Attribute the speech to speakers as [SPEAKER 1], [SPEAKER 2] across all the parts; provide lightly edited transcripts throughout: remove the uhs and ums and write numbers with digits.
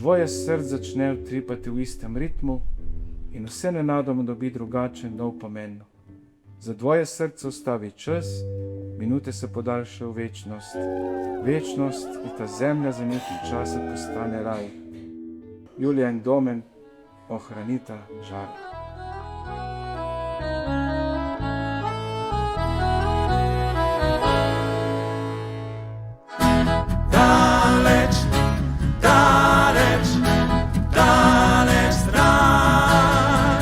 [SPEAKER 1] dvoje src začne utripati v istem ritmu in vse nenadoma dobi drugačen nov pomen. Za dvoje srca ustavi čas, minute se podaljšajo v večnost. Večnost in ta zemlja za nekaj časa postane raj. Julija in Domen ohranita žar.
[SPEAKER 2] Daleč, daleč, daleč stran.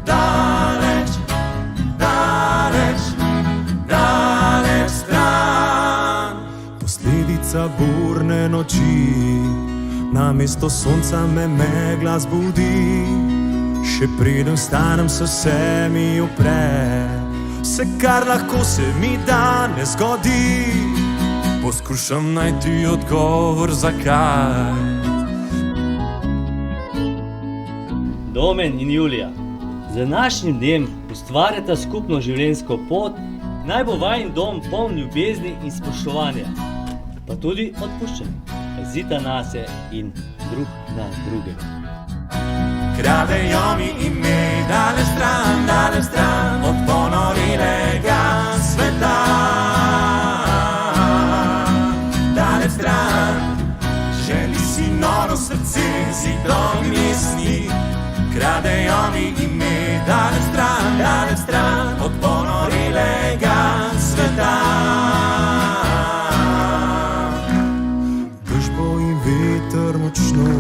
[SPEAKER 2] Daleč, daleč, daleč stran. Posledica burne noči, namesto sonca me megla zbudi. Še preden vstanem, se vse mi upre. Vse, kar lahko se mi danes zgodi. Poskušam najti odgovor, zakaj.
[SPEAKER 3] Domen in Julija, z današnjim dnem ustvarjata skupno življenjsko pot, naj bo vajin dom poln ljubezni in spoštovanja, pa tudi odpuščanja. Pazita nase in drug na drugega.
[SPEAKER 2] Kradejo mi ime daleč stran od ponorilega sveta. Daleč stran, želi si noro srce, zidom misli. Kradejo mi ime daleč stran od ponorilega sveta. Dežbo in veter močno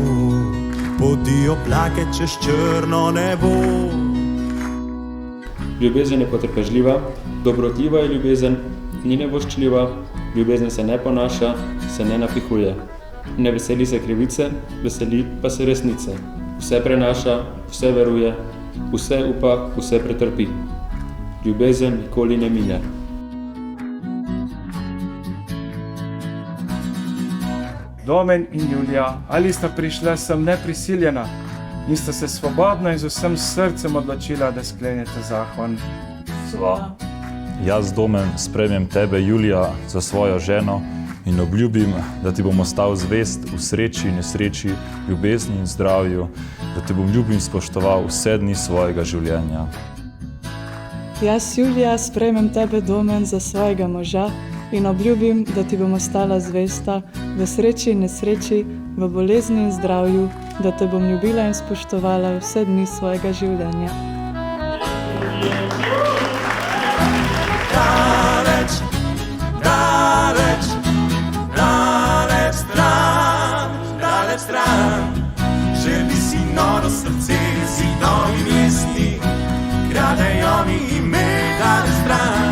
[SPEAKER 2] podijo plake čez črno nebo.
[SPEAKER 4] Ljubezen je potrpežljiva, dobrotljiva je ljubezen, ni nevoščljiva, ljubezen se ne ponaša, se ne napihuje. Ne veseli se krivice, veseli pa se resnice. Vse prenaša, vse veruje, vse upa, vse pretrpi. Ljubezen nikoli ne mine.
[SPEAKER 1] Domen in Julija, ali sta prišla sem neprisiljena in sta se svobodno in z vsem srcem odločila, da sklenete zakon?
[SPEAKER 5] Sva. Jaz, Domen, sprejmem tebe, Julija, za svojo ženo in obljubim, da ti bom ostal zvest v sreči in nesreči, ljubezni in zdravju, da te bom ljubil in spoštoval vse dni svojega življenja.
[SPEAKER 6] Jaz, Julija, sprejmem tebe, Domen, za svojega moža in obljubim, da ti bom ostala zvesta v sreči in nesreči, v bolezni in zdravju, da te bom ljubila in spoštovala vse dni svojega življenja.
[SPEAKER 2] Daleč, daleč, daleč stran, daleč stran. Želi si noro srce, zidovi misli. Kradejo mi ime daleč stran.